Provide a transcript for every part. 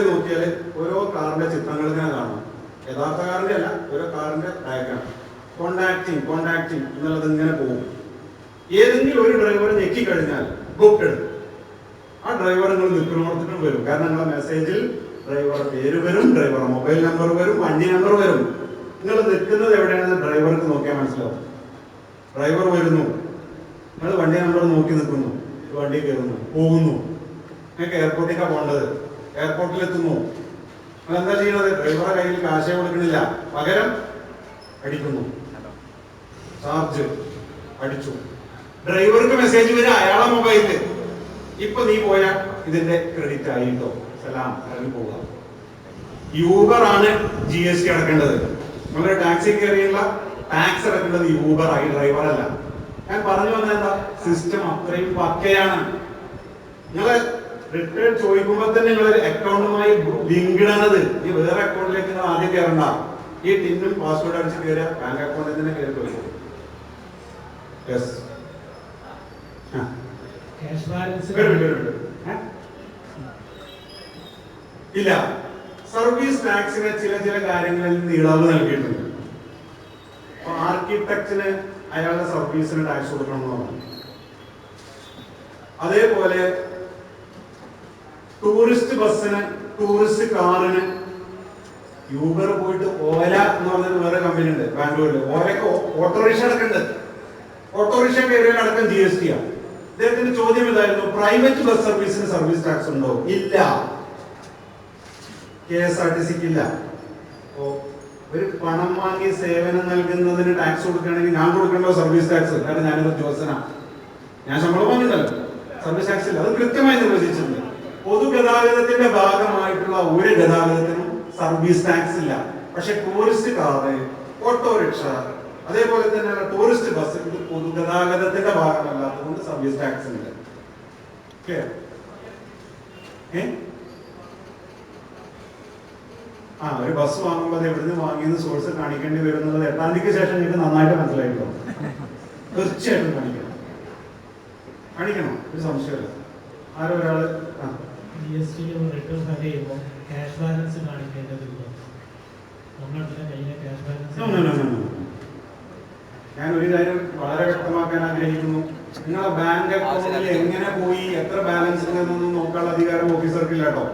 നോക്കിയാൽ ഓരോ കാറിന്റെ ചിത്രങ്ങൾ ഇങ്ങനെ കാണും. യഥാർത്ഥ കാറിന്റെ അല്ല, ഓരോ കാറിന്റെ ഡയഗ്രാം. കോണ്ടാക്ടിങ് എന്നുള്ളത് ഇങ്ങനെ പോകും. ഏതെങ്കിലും ഒരു ഡ്രൈവർ ഞെക്കിക്കഴിഞ്ഞാൽ ബുക്ക്ഡ്, ആ ഡ്രൈവർ നിങ്ങൾ നിൽക്കുന്നിടത്തിനും വരും. കാരണം നിങ്ങളുടെ മെസ്സേജിൽ ഡ്രൈവറുടെ പേര് വരും, ഡ്രൈവറുടെ മൊബൈൽ നമ്പർ വരും, വണ്ടി നമ്പർ വരും. നിങ്ങൾ നിൽക്കുന്നത് എവിടെയാണെന്ന് ഡ്രൈവർക്ക് നോക്കിയാൽ മനസ്സിലാവും. ഡ്രൈവർ വരുന്നു, നിങ്ങൾ വണ്ടി നമ്പർ നോക്കി നിൽക്കുന്നു, വണ്ടി കയറുന്നു, പോകുന്നു. നിങ്ങൾക്ക് എയർപോർട്ടിലേക്കാണ് പോകേണ്ടത്, എയർപോർട്ടിലെത്തുന്നു. നിങ്ങൾ എന്താ ചെയ്യണത്? ഡ്രൈവറുടെ കയ്യിൽ കാശേ കൊടുക്കണില്ല, പകരം അടിക്കുന്നു, ചാർജ് അടിച്ചു. ഡ്രൈവർക്ക് മെസ്സേജ് വരിക അയാളെ മൊബൈലില്, ഇപ്പൊ നീ പോയാ ഇതിന്റെ ക്രെഡിറ്റ് ആയിട്ടോ, സലാം, ഇറങ്ങി പോവുക. യൂബർ ആണ് GST അടക്കേണ്ടത്. നിങ്ങളുടെ ടാക്സി കയറിയുള്ള ടാക്സ് അടക്കേണ്ടത് യൂബർ ആയി, ഡ്രൈവർ അല്ല. ഞാൻ പറഞ്ഞു വന്നത് എന്താ, സിസ്റ്റം അത്രയും പക്കയാണ്. നിങ്ങള് റിട്ടേൺ ചോദിക്കുമ്പോൾ തന്നെ നിങ്ങൾ അക്കൗണ്ടുമായി ലിങ്ക്ഡ് ആണത്. ഈ വേറെ അക്കൗണ്ടിലേക്ക് നിങ്ങൾ ആദ്യം കയറണ്ട. ഈ ടിന്നും പാസ്വേഡ് അടിച്ച് കയറുക, ബാങ്ക് അക്കൗണ്ടിൽ തന്നെ കയറി ചോദിക്കും. ഇല്ല, സർവീസ് ടാക്സിന് ചില കാര്യങ്ങളിൽ നിന്ന് ഇളവ് നൽകിയിട്ടുണ്ട്. ആർക്കിടെക്റ്റിന് അയാളുടെ സർവീസിന് ടാക്സ് കൊടുക്കണം എന്ന് പറഞ്ഞു. അതേപോലെ ടൂറിസ്റ്റ് ബസ്സിന്, ടൂറിസ്റ്റ് കാറിന്, യൂബർ പോയിട്ട് ഓല എന്ന് പറഞ്ഞൊരു വേറെ കമ്പനി ഉണ്ട് ബാംഗ്ലൂരിൽ. ഓലക്ക് ഓട്ടോറിക്ഷ അടക്കുന്നുണ്ട്. ഓട്ടോറിക്ഷ കയറിയാൽ അടക്കം GST ആണ്. അദ്ദേഹത്തിന്റെ ചോദ്യം ഇതായിരുന്നു, പ്രൈവറ്റ് ബസ് സർവീസിന് സർവീസ് ടാക്സ് ഉണ്ടോ? ഇല്ല. KSRTCക്ക് ഇല്ല. ഒരു പണം വാങ്ങി സേവനം നൽകുന്നതിന് ടാക്സ് കൊടുക്കുകയാണെങ്കിൽ ഞാൻ കൊടുക്കണ്ടോ സർവീസ് ടാക്സ്? കാരണം ഞാനൊരു ഉദ്യോഗസ്ഥനാണ്, ഞാൻ ശമ്പളം വാങ്ങുന്നല്ലോ. സർവീസ് ടാക്സ് ഇല്ല, അത് കൃത്യമായി നിർവചിച്ചിട്ടുണ്ട്. പൊതുഗതാഗതത്തിന്റെ ഭാഗമായിട്ടുള്ള ഒരു ഗതാഗതത്തിനും സർവീസ് ടാക്സ് ഇല്ല. പക്ഷെ ടൂറിസ്റ്റ് കാറ്, ഓട്ടോറിക്ഷ, അതേപോലെ തന്നെ ടൂറിസ്റ്റ് ബസ്, ഇത് പൊതുഗതാഗതത്തിന്റെ ഭാഗമല്ലാത്തതുകൊണ്ട് സർവീസ് ടാക്സ് ഉണ്ട്. ഒരു ബസ് വാങ്ങുമ്പോൾ അത് എവിടുന്ന് വാങ്ങിയെന്ന് സോഴ്സ് കാണിക്കേണ്ടി വരുന്നത് 8-ാം തീയതിക്ക് ശേഷം നിങ്ങൾക്ക് നന്നായിട്ട് മനസ്സിലായിട്ടുണ്ടോ? തീർച്ചയായിട്ടും കാണിക്കണം, ഒരു സംശയമില്ല. ആരോ ഒരാള് GST റിട്ടേൺ ഫയൽ ചെയ്യുമ്പോൾ ക്യാഷ് ബാലൻസ് കാണിക്കേണ്ടതില്ല. നമ്മളുടെ കയ്യിലെ ക്യാഷ് ബാലൻസ്. ഞാൻ ഒരു കാര്യം വളരെ വ്യക്തമാക്കാൻ ആഗ്രഹിക്കുന്നു. നിങ്ങളെ ബാങ്ക് അക്കൗണ്ടിൽ എങ്ങനെ പോയി, എത്ര ബാലൻസ് എന്നൊന്നും നോക്കാനുള്ള അധികാരം ഓഫീസർക്കില്ല കേട്ടോ.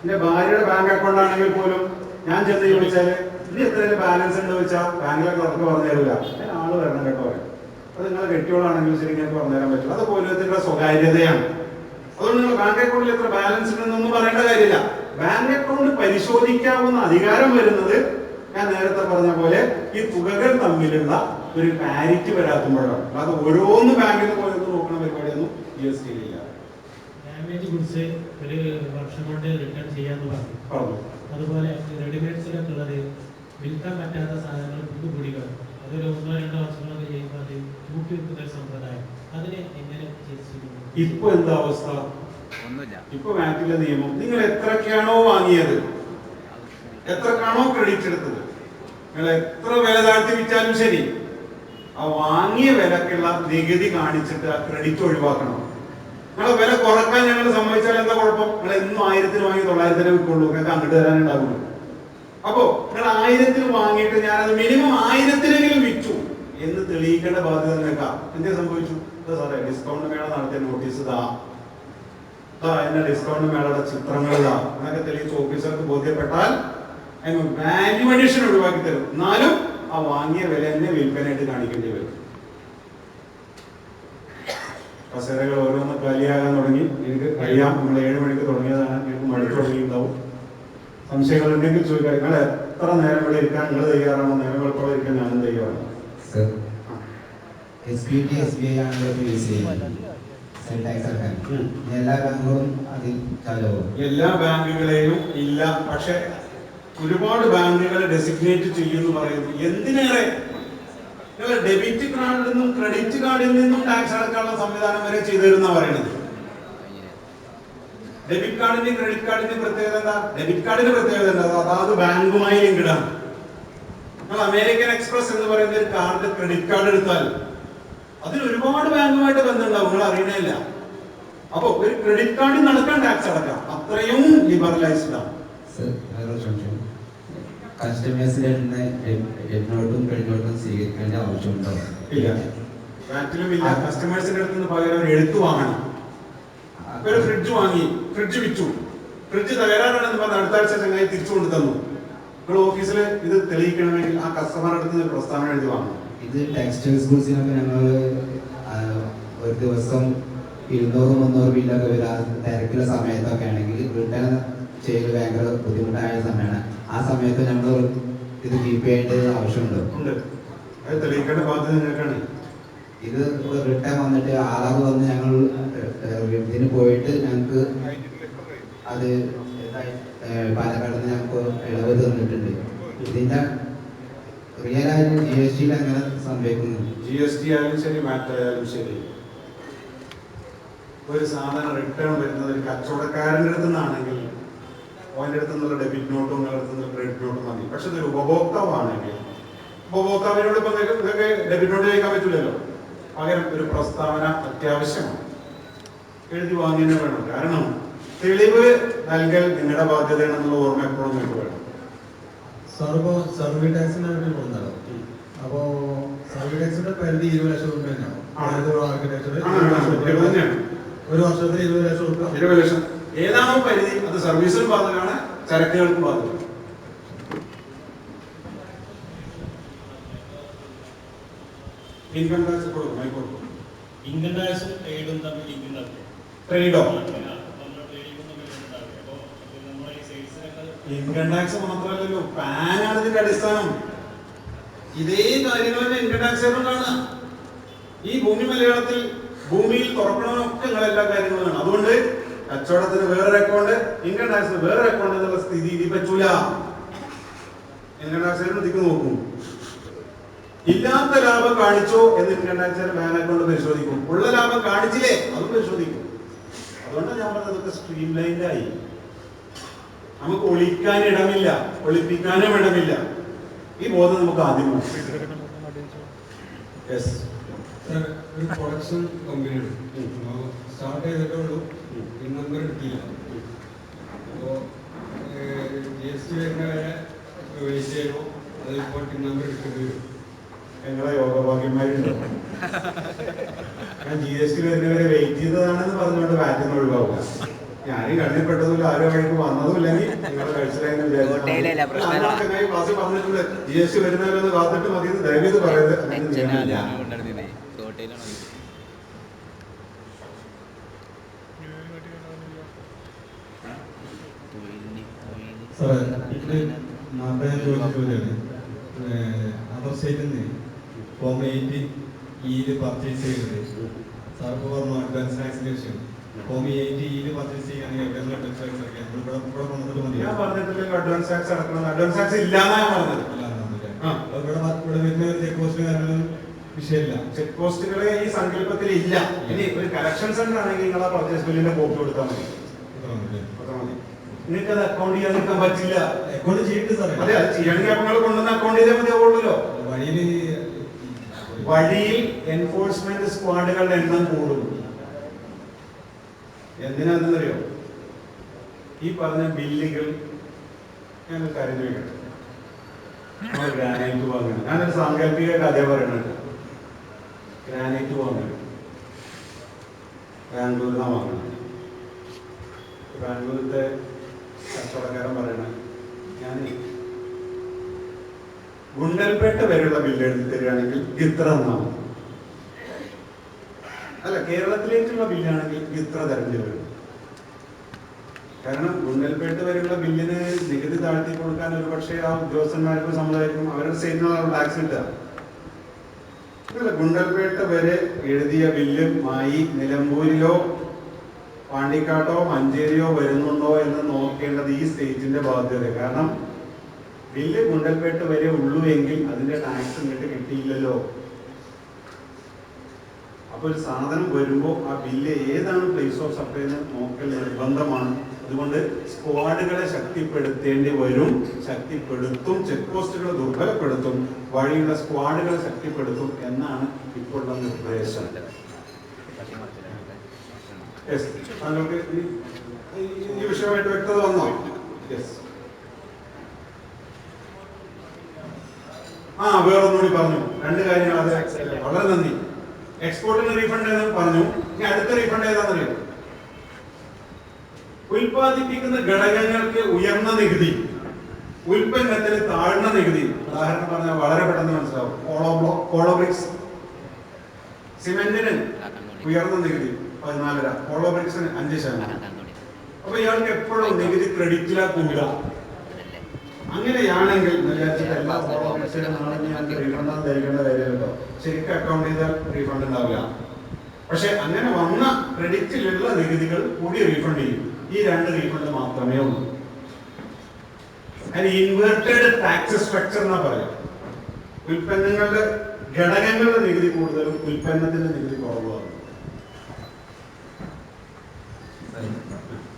എന്റെ ഭാര്യയുടെ ബാങ്ക് അക്കൗണ്ട് ആണെങ്കിൽ പോലും ഞാൻ ചെന്ന് ചോദിച്ചാല് ഇനി എത്ര ബാലൻസ് ഉണ്ട് ചോദിച്ചാൽ ബാങ്കിലെ ക്ലർക്ക് പറഞ്ഞു തരില്ല. ഞാൻ ആള് വരണം കേട്ടോ. അത് നിങ്ങൾ കെട്ടിയോളാണെങ്കിൽ ശരി നിങ്ങൾക്ക് പറഞ്ഞു തരാൻ പറ്റില്ല. അത് പോലീസിന്റെ സ്വകാര്യതയാണ്. അതുകൊണ്ട് നിങ്ങൾ ബാങ്ക് അക്കൗണ്ടിൽ എത്ര ബാലൻസ് ഉണ്ടെന്നൊന്നും പറയേണ്ട കാര്യമില്ല. ബാങ്ക് അക്കൗണ്ട് പരിശോധിക്കാവുന്ന അധികാരം വരുന്നത് ഞാൻ നേരത്തെ പറഞ്ഞ പോലെ ഈ തുകകൾ തമ്മിലുള്ള ഒരു പാരിറ്റി വരാത്തുമ്പോഴാണ്. അത് ഓരോന്ന് ബാങ്കിന് പോലെ നോക്കുന്ന പരിപാടിയൊന്നും GST ഇല്ല. ഡാമേജ് ഗുഡ്സ് ഒരു വർഷം കൊണ്ട് റിട്ടേൺ ചെയ്യാന്ന് പറഞ്ഞു. അതുപോലെ റെഡിമെയ്ഡ്സിലൊക്കെ ഉള്ളത് വിൽക്കാൻ പറ്റാത്ത സാധനങ്ങൾ, പുതുപൊടികൾ, അതൊരു 1-2 വർഷങ്ങളൊക്കെ ചെയ്യുമ്പോൾ അത് തൂക്കി വെക്കുന്ന ഒരു സമ്പ്രദായം, അതിനെ എങ്ങനെ ചെയ്തിരിക്കുന്നു? ഇപ്പൊ എന്താ അവസ്ഥ? ഇപ്പൊ ബാങ്കിലെ നിയമം, നിങ്ങൾ എത്രക്കാണോ വാങ്ങിയത്, എത്രക്കാണോ ക്രെഡിറ്റ് എടുത്തത്, നിങ്ങൾ എത്ര വില താഴ്ത്തി വിറ്റാലും ശരി, ആ വാങ്ങിയ വിലക്കുള്ള നികുതി കാണിച്ചിട്ട് ആ ക്രെഡിറ്റ് ഒഴിവാക്കണം. നിങ്ങളെ വില കുറക്കാൻ ഞങ്ങൾ സമ്മതിച്ചാൽ എന്താ കുഴപ്പം? നിങ്ങൾ എന്നും 1000-ന് വാങ്ങി 900-ന് വിൽക്കുള്ളൂ, നിങ്ങൾക്ക് അങ്ങോട്ട് തരാനുണ്ടാവുള്ളൂ. അപ്പോ നിങ്ങൾ 1000-ന് വാങ്ങിയിട്ട് ഞാനത് മിനിമം 1000-നെങ്കിലും വിറ്റു എന്ന് തെളിയിക്കേണ്ട ബാധ്യത നിൽക്കാം. എന്തേ സംഭവിച്ചു? സാറേ ഡിസ്കൗണ്ട് മേള നടത്തിയ നോട്ടീസ് ഇതാ, എന്നെ ഡിസ്കൗണ്ട് മേളയുടെ ചിത്രങ്ങൾ ഇതാ എന്നൊക്കെ തെളിയിച്ച് ഓഫീസർക്ക് ബോധ്യപ്പെട്ടാൽ വാല്യൂ അഡീഷൻ ഒഴിവാക്കി തരും. എന്നാലും ആ വാങ്ങിയ വില തന്നെ വിൽപ്പനയായിട്ട് കാണിക്കേണ്ടി വരും. കസേരകൾ ഓരോന്ന് കാലിയാകാൻ തുടങ്ങി. എനിക്ക് കഴിയാം, നമ്മൾ 7 മണിക്ക് തുടങ്ങിയതാണ്, എനിക്ക് മടുത്തു തുടങ്ങിയിട്ടുണ്ടാവും. സംശയങ്ങൾ ഉണ്ടെങ്കിൽ ചോദിക്കാം. നിങ്ങൾ എത്ര നേരം ഇവിടെ ഇരിക്കാൻ നിങ്ങൾ തയ്യാറാണോ? നേരം വെളുപ്പോടെ ഇരിക്കാൻ ഞാനും തയ്യാറാണ്. എല്ലാ ബാങ്കുകളെയും ഇല്ല, പക്ഷെ ഒരുപാട് ബാങ്കുകൾ ഡെസിഗ്നേറ്റ് ചെയ്യുമെന്ന് പറയുന്നു. എന്തിനേറെ നിങ്ങൾ ഡെബിറ്റ് കാർഡിൽ നിന്നും ക്രെഡിറ്റ് കാർഡിൽ നിന്നും ടാക്സ് അടക്കാനുള്ള സംവിധാനം വരെ ചെയ്തു തരുന്ന പറയുന്നത്. ഡെബിറ്റ് കാർഡിന്റെ ക്രെഡിറ്റ് കാർഡിന്റെ പ്രത്യേകത എന്താ? ഡെബിറ്റ് കാർഡിന്റെ പ്രത്യേകത എന്താ? അതാത് ബാങ്കുമായി ലിങ്ക്ഡ് ആണ്. നിങ്ങൾ അമേരിക്കൻ എക്സ്പ്രസ് എന്ന് പറയുന്ന ഒരു കാർഡ്, ക്രെഡിറ്റ് കാർഡ് എടുത്താൽ അതിൽ ഒരുപാട് ബാങ്കുമായിട്ട് ബന്ധമുണ്ടാവും, നിങ്ങൾ അറിയണില്ല. അപ്പൊ ഒരു ക്രെഡിറ്റ് കാർഡിൽ നടക്കാൻ ടാക്സ് അടക്കാം, അത്രയും ലിബറലൈസ്ഡ് ആണ്. കസ്റ്റമേഴ്സിന്റെ ഹെഡ്നോട്ടും ക്രെഡിറ്റ് സ്വീകരിക്കേണ്ട ആവശ്യമുണ്ടോ? ഇല്ല, വാറ്റിലും ഇല്ല. കസ്റ്റമേഴ്സിന്റെ അടുത്ത് നിന്ന് പകരം ഒരു എഴുത്ത് വാങ്ങണം. ഒരു ഫ്രിഡ്ജ് വാങ്ങി, ഫ്രിഡ്ജ് വിറ്റു, ഫ്രിഡ്ജ് തകരാറാണെന്ന് പറഞ്ഞ അടുത്ത ആഴ്ച ചങ്ങായി തിരിച്ചു കൊണ്ട് തന്നു. നിങ്ങൾ ഓഫീസിൽ ഇത് തെളിയിക്കണമെങ്കിൽ ആ കസ്റ്റമറുടെ അടുത്ത് നിന്ന് പ്രസ്താവന എഴുതി വാങ്ങണം. ഇത് ടെക്സ്റ്റൈൽസ് ഗുഡ്സിനൊക്കെ ഞങ്ങൾ ഒരു ദിവസം 200-300 ബില്ലൊക്കെ വരാൻ തിരക്കുള്ള സമയത്തൊക്കെ ആണെങ്കിൽ റിട്ടേൺ ചെയ്ത് ഭയങ്കര ബുദ്ധിമുട്ടായ സമയമാണ്. ആ സമയത്ത് നമ്മൾ ഇത് കീപ്പ് ചെയ്യേണ്ടത് ആവശ്യമുണ്ടോ? അത് തെളിയിക്കേണ്ട ബാധ്യത നിങ്ങൾക്കാണ്. ഇത് റിട്ടേൺ വന്നിട്ട് ആധാർ വന്ന് ഞങ്ങൾ ഇതിന് പോയിട്ട് ഞങ്ങൾക്ക് അത് പാലക്കാട് നിന്ന് ഞങ്ങൾക്ക് ഇളവ് തന്നിട്ടുണ്ട്. ഇതിന്റെ റിയൽ ആയിട്ട് GST എങ്ങനെ സംഭവിക്കുന്നു? GST ആയാലും ശരി, മാറ്റ് ആയാലും ശരി, ഒരു സാധനം റിട്ടേൺ വരുന്നത് ഒരു കച്ചവടക്കാരൻ്റെ അടുത്ത് നിന്നാണെങ്കിൽ അവൻ്റെ അടുത്ത് നിന്നുള്ള ഡെബിറ്റ് നോട്ടും നിങ്ങളുടെ അടുത്ത് നിന്നുള്ള ക്രെഡിറ്റ് നോട്ടും മതി. പക്ഷെ ഇതൊരു ഉപഭോക്താവാണെങ്കിൽ ഉപഭോക്താവിനോട് ഇപ്പം നിങ്ങൾക്ക് ഡെബിറ്റ് നോട്ട് ചോദിക്കാൻ പറ്റില്ലല്ലോ. പകരം ഒരു പ്രസ്താവന അത്യാവശ്യമാണ്, എഴുതി വാങ്ങിയേ വേണം. കാരണം തെളിവ് നൽകൽ നിങ്ങളുടെ ബാധ്യതയാണെന്നുള്ള ഓർമ്മ എപ്പോഴും നിങ്ങൾക്ക് വേണം. സർവീസ് ടാക്സിനെ പറ്റി പോകുന്നതാണ്. അപ്പോ സർവീസ് ടാക്സിന്റെ പരിധി 20 ലക്ഷം രൂപ തന്നെയാണ്. ഒരു വർഷത്തിൽ 20 ലക്ഷം രൂപ. 20 ലക്ഷം ഏതാണോ പരിധി അത് സർവീസിനും ബാധകമാണ്, ചരക്കുകൾക്കും ബാധകമാണ്. ഇൻകം ടാക്സ് കൊടുക്കും. ഇൻകം ടാക്സും ട്രേഡും തമ്മിൽ ലിങ്കുണ്ട്. ട്രേഡോ ഇൻകം ടാക്സ് മാത്രമല്ലല്ലോ, പാനാണ് ഇതിന്റെ അടിസ്ഥാനം. ഇതേ കാര്യങ്ങളൊക്കെ ഇൻകം ടാക്സ് കാണുക. ഈ ഭൂമി മലയാളത്തിൽ ഭൂമിയിൽ തുറക്കണമെന്നൊക്കെ നിങ്ങൾ എല്ലാ കാര്യങ്ങളും കാണും. അതുകൊണ്ട് കച്ചവടത്തിന് വേറൊരു അക്കൗണ്ട്, ഇൻകം ടാക്സിന് വേറൊരു അക്കൗണ്ട് എന്നുള്ള സ്ഥിതി ഇത് പറ്റൂല. ഇൻകം ടാക്സ് ഇതിക്ക് നോക്കും. ഇല്ലാത്ത ലാഭം കാണിച്ചോ എന്ന് ഇൻകം ടാക്സിന്റെ ബാങ്ക് അക്കൗണ്ട് പരിശോധിക്കും. ഉള്ള ലാഭം കാണിച്ചില്ലേ അതും പരിശോധിക്കും. അതുകൊണ്ടാണ് ഞാൻ പറഞ്ഞതൊക്കെ സ്ട്രീം ലൈൻഡായി. നമുക്ക് ഒളിക്കാൻ ഇടമില്ല, ഒളിപ്പിക്കാനും ഇടമില്ല. ഈ ബോധം നമുക്ക് ആദ്യം ഒരു പ്രൊഡക്ഷൻ കമ്പനിയാണ്. സ്റ്റാർട്ട് ചെയ്തിട്ടേ ഉള്ളൂ, പിൻ നമ്പർ കിട്ടിയില്ല. അപ്പോൾ GST വരുന്നവരെ വെയിറ്റ് ചെയ്യണോ, അതിപ്പോൾ പിൻ നമ്പർ കിട്ടേണ്ടി വരും. നിങ്ങളെ യോഗഭാഗ്യന്മാരുണ്ടോ? ഞാൻ GST വരുന്നവരെ വെയിറ്റ് ചെയ്തതാണെന്ന് പറഞ്ഞുകൊണ്ട് വാറ്റിന് ഒഴിവാവുക. ഞാനും കണ്ണിൽപ്പെട്ടതുമില്ല, ആരും വഴിക്ക് വന്നതുമില്ലെങ്കിൽ നിങ്ങളെ കഴിച്ചില്ലെന്ന് ക്ലാസ്സിൽ പറഞ്ഞിട്ടുണ്ട്. GST വരുന്നവരൊന്ന് കാത്തിട്ട് മതി, ദയവേത് പറയരുത്. അതർ സ്റ്റേറ്റിൽ നിന്ന് ഫോം 8 പർച്ചേസ് ചെയ്യുന്നത് സാർ പറഞ്ഞു അഡ്വാൻസ് ടാക്സിന്റെ വിഷയം. ഫോം 8 പർച്ചേസ് ചെയ്യുകയാണെങ്കിൽ അഡ്വാൻസ് ടാക്സ് അടയ്ക്കാം. ഇവിടെ വന്നിട്ട് മതി. ഞാൻ പറഞ്ഞിട്ടില്ലെങ്കിൽ അഡ്വാൻസ് ടാക്സ് അടക്കണം. അഡ്വാൻസ് ടാക്സ് ഇല്ലാന്നാ ഞാൻ പറഞ്ഞത്. ഇവിടെ വരുന്ന ഒരു ചെക്ക് പോസ്റ്റ് കാരണം വിഷയമില്ല. ചെക്ക് പോസ്റ്റുകളെ ഈ സങ്കല്പത്തിൽ ഇല്ല. ഇനി ഒരു കളക്ഷൻ സെന്റർ ആണെങ്കിൽ നിങ്ങൾ ആ പർച്ചേസ് ബില്ലിന്റെ കോപ്പി കൊടുത്താൽ മതി. നിങ്ങൾക്ക് അത് അക്കൗണ്ട് ചെയ്യാൻ നിൽക്കാൻ പറ്റില്ല. അക്കൗണ്ട് ചെയ്തിട്ട് സാറേ, അതെ, അത് ചെയ്യണമെങ്കിൽ നിങ്ങൾ കൊണ്ടുവന്ന് അക്കൗണ്ട് ചെയ്താൽ മതിയാവുള്ളൂ. വഴിയിൽ എൻഫോഴ്സ്മെന്റ് സ്ക്വാഡുകളുടെ എണ്ണം കൂടും. എന്തിനാണെന്നറിയോ? ഈ പറഞ്ഞ ബില്ലുകൾ ഞാൻ കാര്യം ചോദിക്കട്ടെ. ഗ്രാനൈറ്റ് വാങ്ങണം. ഞാനൊരു സാങ്കല്പിക കഥ പറയണുണ്ട്. ഗ്രാനൈറ്റ് വാങ്ങണം, ബാംഗ്ലൂരിൽ നിന്നാണ് വാങ്ങണം. ബാംഗ്ലൂരിലത്തെ കച്ചവടക്കാരൻ പറയണ, ഞാൻ ഗുണ്ടൽപേട്ട വരെയുള്ള ബില്ല് എഴുതി തരികയാണെങ്കിൽ ഇത്ര എന്നാണ്. അല്ല, കേരളത്തിലേക്കുള്ള ബില്ലാണെങ്കിൽ ഇത്ര തരേണ്ടി വരും. കാരണം ഗുണ്ടൽപേട്ട വരെയുള്ള ബില്ലിന് നികുതി താഴ്ത്തി കൊടുക്കാൻ ഒരു പക്ഷേ ആ ഉദ്യോഗസ്ഥന്മാർക്കും സമുദായക്കും അവരുടെ സ്റ്റേറ്റിനുള്ള ടാക്സ് കിട്ടുക. അല്ല, ഗുണ്ടൽപേട്ട വരെ എഴുതിയ ബില്ലുമായി നിലമ്പൂരിലോ പാണ്ടിക്കാട്ടോ മഞ്ചേരിയോ വരുന്നുണ്ടോ എന്ന് നോക്കേണ്ടത് ഈ സ്റ്റേറ്റിന്റെ ബാധ്യത. കാരണം ബില്ല് ഗുണ്ടൽപേട്ട് വരെ ഉള്ളൂ എങ്കിൽ അതിന്റെ ടാക്സ് ഇങ്ങോട്ട് കിട്ടിയില്ലല്ലോ. അപ്പൊ ഒരു സാധനം വരുമ്പോൾ ആ ബില്ല് ഏതാണ് പ്ലേസ് ഓഫ് സപ്ലൈ എന്ന് നോക്കൽ നിർബന്ധമാണ്. അതുകൊണ്ട് സ്ക്വാഡുകളെ ശക്തിപ്പെടുത്തേണ്ടി വരും, ശക്തിപ്പെടുത്തും. ചെക്ക് പോസ്റ്റുകൾ ദുർബലപ്പെടുത്തും, വഴിയുള്ള സ്ക്വാഡുകളെ ശക്തിപ്പെടുത്തും എന്നാണ് ഇപ്പോഴുള്ള നിർദ്ദേശം. താങ്കൾക്ക് ഈ വിഷയമായിട്ട് വ്യക്തത വന്നോ? യെസ്. വേറൊന്നുകൂടി പറഞ്ഞു, 2 കാര്യങ്ങൾ. അത് വളരെ നന്ദി. എക്സ്പോർട്ടിന് റീഫണ്ട് എന്ന് പറഞ്ഞു. ഇനി അടുത്ത റീഫണ്ട് ഏതാണെന്നറിയോ? ഉൽപ്പാദിപ്പിക്കുന്ന ഘടകങ്ങൾക്ക് ഉയർന്ന നികുതി, ഉൽപ്പന്നത്തിന് താഴ്ന്ന നികുതി. ഉദാഹരണം പറഞ്ഞാൽ വളരെ പെട്ടെന്ന് മനസ്സിലാവും. ഹോളോ ബ്രിക്സ്, സിമെന്റിന് ഉയർന്ന നികുതി 14.5, ഹോളോ ബ്രിക്സിന് 5%. അപ്പൊ ഇയാൾക്ക് എപ്പോഴും നികുതി ക്രെഡിറ്റിലാ കൂടുക. അങ്ങനെയാണെങ്കിൽ എല്ലാ ഹോളോ ബ്രിക്സിനും റീഫണ്ട് ധരിക്കേണ്ട കാര്യമല്ലോ. ശരിക്കും അക്കൗണ്ട് ചെയ്താൽ റീഫണ്ട് ഉണ്ടാവില്ല. പക്ഷെ അങ്ങനെ വന്ന ക്രെഡിറ്റിലുള്ള നികുതികൾ കൂടി റീഫണ്ട് ചെയ്യും. ഈ 2 റീഫണ്ട് മാത്രമേ ഉള്ളൂ. അതിന് ഇൻവേർട്ടഡ് ടാക്സ് സ്ട്രക്ചർ എന്നാ പറയാം. ഉൽപ്പന്നങ്ങളുടെ ഘടകങ്ങളുടെ നികുതി കൂടുതലും ഉൽപ്പന്നത്തിന്റെ നികുതി കുറവാണ്.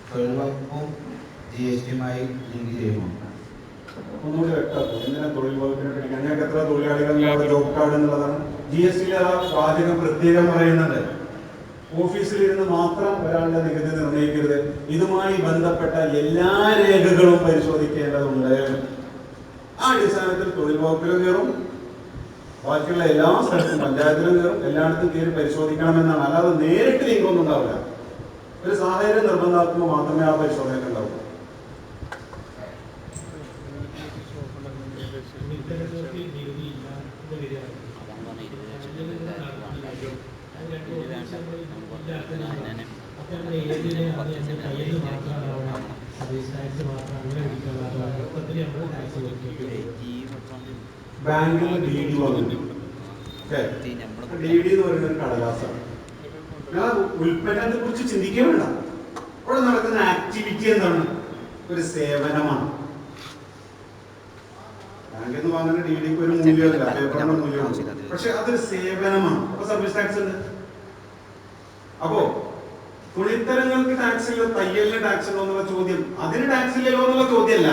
തൊഴിൽ വകുപ്പും GST-യുമായി ലിങ്ക് ചെയ്യുമോ? ഒന്നുകൂടി വ്യക്തമാക്കും. എന്തിനാ തൊഴിൽ വകുപ്പിനെ പഠിക്കാൻ? ഞങ്ങൾക്ക് എത്ര തൊഴിലാളികളുടെ ജോബ് കാർഡ് എന്നുള്ളതാണ്. GST-യിൽ ആ വാചകം പ്രത്യേകം പറയുന്നുണ്ട്. ഓഫീസിലിരുന്ന് മാത്രം ഒരാളുടെ നികുതി നിർണ്ണയിക്കരുത്, ഇതുമായി ബന്ധപ്പെട്ട എല്ലാ രേഖകളും പരിശോധിക്കേണ്ടതുണ്ട്. ആ അടിസ്ഥാനത്തിൽ തൊഴിൽ വകുപ്പിലും കയറും, ബാക്കിയുള്ള എല്ലാ സ്ഥലത്തും പഞ്ചായത്തിലും കയറും, എല്ലായിടത്തും കയറി പരിശോധിക്കണമെന്നാണ്. അല്ലാതെ നേരിട്ട് ലിങ്കൊന്നും ഉണ്ടാവില്ല. ഒരു സാഹചര്യം നിർബന്ധമാക്കുമ്പോൾ മാത്രമേ ആ പരിശോധന ഉണ്ടാവൂ. ബാങ്കിൽ DD വന്നു. DD എന്ന് പറയുന്ന ഒരു കടലാസാണ്. ഞാൻ ഉൽപ്പന്നത്തെ കുറിച്ച് ചിന്തിക്കാൻ വേണ്ട. അവിടെ നടക്കുന്ന ആക്ടിവിറ്റി എന്താണ്? ഒരു സേവനമാണ്. ബാങ്കിൽ നിന്ന് വാങ്ങുന്ന DDക്ക് ഒരു മൂല്യമല്ല, പേപ്പറിന്റെ മൂല്യമാണ്. പക്ഷെ അതൊരു സേവനമാണ്. അപ്പൊ സർവീസ് ടാക്സ് ഉണ്ട്. അപ്പോ തുണിത്തരങ്ങൾക്ക് ടാക്സ് ഇല്ല, തയ്യലിന് ടാക്സ് ഉണ്ടോ എന്നുള്ള ചോദ്യം, അതിന് ടാക്സ് ഇല്ലല്ലോ എന്നുള്ള ചോദ്യമല്ല.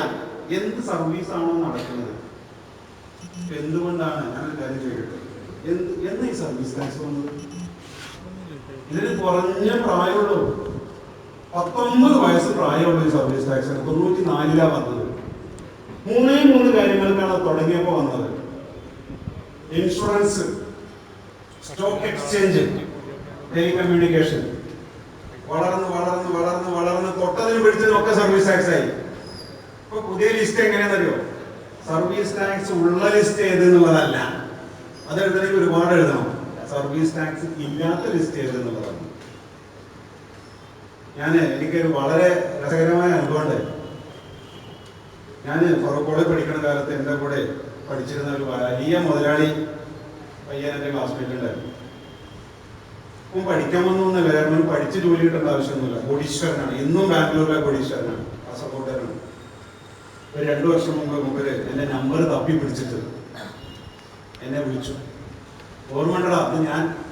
എന്ത് സർവീസ് ആണോ നടക്കുന്നത്? എന്തുകൊണ്ടാണ്? ഞാനൊരു കാര്യം ചോദിക്കട്ടെ, എന്ന് ഈ സർവീസ് ടാക്സ് വന്നത്? ഇതിന് കുറഞ്ഞ പ്രായമുള്ളൂ, 19 വയസ്സ് പ്രായമുള്ള ഈ സർവീസ് ടാക്സിന് 94 വന്നത്. 3 കാര്യങ്ങൾക്കാണ് തുടങ്ങിയപ്പോ വന്നത്. Insurance, stock exchange, telecommunication. വളർന്ന് തൊട്ടതിന് പിടിച്ചതിനൊക്കെ സർവീസ് ടാക്സ് ആയി. ഇപ്പൊ പുതിയ ലിസ്റ്റ് എങ്ങനെയാണെന്നറിയോ? സർവീസ് ടാക്സ് ഉള്ള ലിസ്റ്റ് ഏതെന്നുള്ളതല്ല, അത് എഴുതണമെങ്കിൽ ഒരുപാട് എഴുതണം. സർവീസ് ടാക്സ് ഇല്ലാത്ത ലിസ്റ്റ് ഏതെന്നുള്ളതാണ്. എനിക്കൊരു വളരെ രസകരമായ അനുഭവമുണ്ട്. ഞാൻ ഫറൂഖ് കോളേജ് പഠിക്കുന്ന കാലത്ത് എൻ്റെ കൂടെ പഠിച്ചിരുന്ന ഒരു വലിയ മുതലാളി പയ്യൻ എൻ്റെ ക്ലാസ്മേറ്റ് ഉണ്ടായിരുന്നു. അപ്പം പഠിക്കാൻ വന്നൊന്നുമില്ല, കാരണം പഠിച്ച് ജോലി കിട്ടേണ്ട ആവശ്യമൊന്നുമില്ല. കോടീശ്വരനാണ്, ഇന്നും ബാംഗ്ലൂരിലെ കോടീശ്വരനാണ്, കാസർഗോഡാണ്. ഒരു 2 വർഷം മുമ്പ് എന്റെ നമ്പർ തപ്പി പിടിച്ചിട്ട് എന്നെ വിളിച്ചു. ഓർമ്മണ്ടടാ, അത്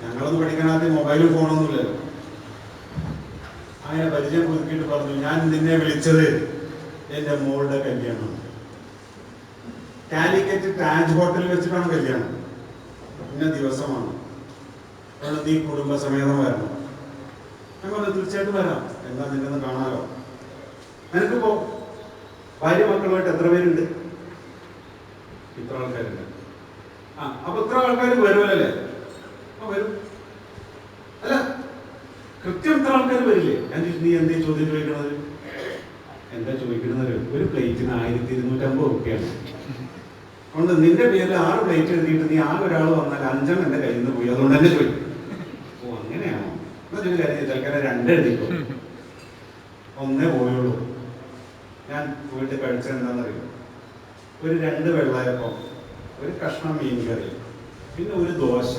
ഞങ്ങളൊന്നും പഠിക്കാനാദ്യം മൊബൈലും ഫോണൊന്നുമില്ലല്ലോ. അങ്ങനെ പരിചയം പുതുക്കിയിട്ട് പറഞ്ഞു, ഞാൻ നിന്നെ വിളിച്ചത് എന്റെ മോളുടെ കല്യാണം, കാലിക്കറ്റ് താജ് ഹോട്ടലിൽ വെച്ചിട്ടാണ് കല്യാണം, ഇന്ന ദിവസമാണ്, നീ കുടുംബസമേതം വരണം. ഞാൻ പറഞ്ഞു തീർച്ചയായിട്ടും വരാം, എന്താ നിന്നെ ഒന്ന് കാണാലോ. നിനക്കിപ്പോ ഭാര്യ മക്കളുമായിട്ട് എത്ര പേരുണ്ട്? ഇത്ര ആൾക്കാരുണ്ട്. അപ്പൊ ഇത്ര ആൾക്കാർ വരുമല്ലേ? വരും. അല്ല, കൃത്യം ഇത്ര ആൾക്കാർ വരില്ലേ? ഞാൻ നീ എന്തേ ചോദ്യം ചോദിക്കണത്? എന്താ ചോദിക്കുന്നത്? ഒരു പ്ലേറ്റിന് 1250 രൂപയാണ്. അതുകൊണ്ട് നിന്റെ പേരിൽ 6 പ്ലേറ്റ് എഴുതിയിട്ട് നീ ആകെ ഒരാൾ വന്നാൽ 5 എന്റെ കയ്യിൽ നിന്ന് പോയി, അതുകൊണ്ട് തന്നെ ചോദിക്കും. ഓ അങ്ങനെയാണോ? എന്നൊരു കാര്യം തൽക്കാലം 2 എഴുതിക്കോ, 1 പോയുള്ളൂ. ഞാൻ പോയിട്ട് കഴിച്ചത് എന്താണെന്നറിയോ? ഒരു 2 വെള്ളയപ്പം, ഒരു കഷ്ണം മീൻ കറി, പിന്നെ ഒരു ദോശ,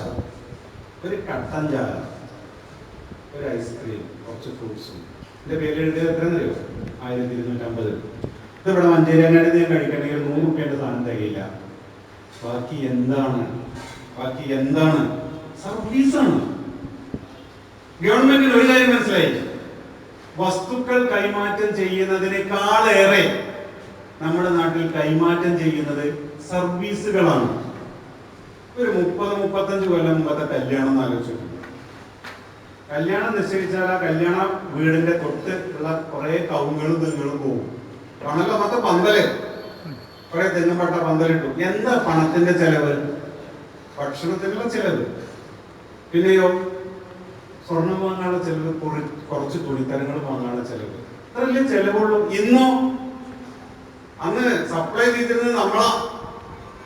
ഒരു കട്ടൻ ചായ, ഒരു ഐസ്ക്രീം, കുറച്ച് ഫ്രൂട്ട്സും. എൻ്റെ പേര് എഴുതിയത് എത്രയെന്നറിയോ? 1250. ഇതിവിടെ മഞ്ചേരിയങ്ങാടി ഞാൻ കഴിക്കണമെങ്കിൽ 100 രൂപയുടെ സാധനം തികയില്ല. ബാക്കി എന്താണ്? സർവീസാണ്. ഗവൺമെന്റിന് ഒരു കാര്യം മനസ്സിലായി, വസ്തുക്കൾ കൈമാറ്റം ചെയ്യുന്നതിനേക്കാളേറെ നമ്മുടെ നാട്ടിൽ കൈമാറ്റം ചെയ്യുന്നത് സർവീസുകളാണ്. ഒരു 30-35 കൊല്ലം മുമ്പത്തെ കല്യാണം എന്ന് ആലോചിച്ചിട്ടുണ്ട്. കല്യാണം നിശ്ചയിച്ചാൽ ആ കല്യാണ വീടിന്റെ തൊട്ട് ഉള്ള കുറെ കവുങ്ങളും തെങ്ങുകളും പോകും. പണല്ല മൊത്തം പന്തല്, കുറെ തെങ്ങുപട്ട പന്തലിട്ടു. എന്താ പണത്തിന്റെ ചെലവ്? ഭക്ഷണത്തിനുള്ള ചെലവ്. പിന്നെയോ സ്വർണം വാങ്ങാനുള്ള ചെലവ്, കുറച്ച് തുണിത്തരങ്ങൾ വാങ്ങാനുള്ള ചെലവ്. അത്രല്ലേ ചെലവുള്ളൂ. ഇന്നോ അന്ന് സപ്ലൈ ചെയ്തിരുന്നത് നമ്മളാ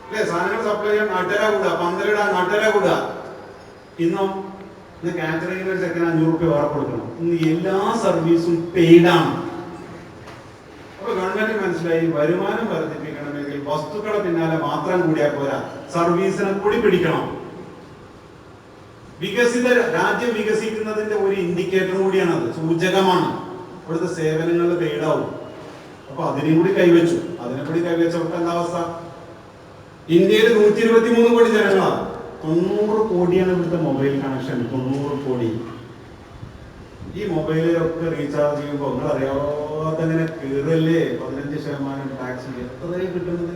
അല്ലെ? സാധനങ്ങൾ സപ്ലൈ ചെയ്യാൻ നാട്ടുകാരാ കൂടുക, പന്തലിടാൻ നാട്ടുകാരാ കൂടുക. ഇന്നോ ഇന്ന് കാറ്ററിംഗിന് ഒരു സെക്കൻഡ് 500 രൂപ വേറെ കൊടുക്കണം. ഇന്ന് എല്ലാ സർവീസും പെയ്ഡാണ്. അപ്പൊ ഗവൺമെന്റ് മനസ്സിലായി, വരുമാനം വർദ്ധിപ്പിക്കണമെങ്കിൽ വസ്തുക്കളെ പിന്നാലെ മാത്രം കൂടിയാൽ പോരാ, സർവീസിനെ കൂടി പിടിക്കണം. വികസിത രാജ്യം വികസിക്കുന്നതിന്റെ ഒരു ഇൻഡിക്കേറ്റർ കൂടിയാണ് അത്, സൂചകമാണ്. ഇവിടുത്തെ സേവനങ്ങളിൽ പെയ്ഡാവും. അപ്പൊ അതിനെയും കൂടി കൈവച്ചു. അതിനെ കൂടി കൈവച്ചപ്പോൾ എന്താ അവസ്ഥ? ഇന്ത്യയിൽ 123 കോടി ജനങ്ങളാണ്. 90 കോടിയാണ് ഇവിടുത്തെ മൊബൈൽ കണക്ഷൻ. 90 കോടി. ഈ മൊബൈലിലൊക്കെ റീചാർജ് ചെയ്യുമ്പോൾ നിങ്ങൾ അറിയാതെ ഇങ്ങനെ കീറല്ലേ 15% ടാക്സ്. എത്രയും കിട്ടുന്നത്?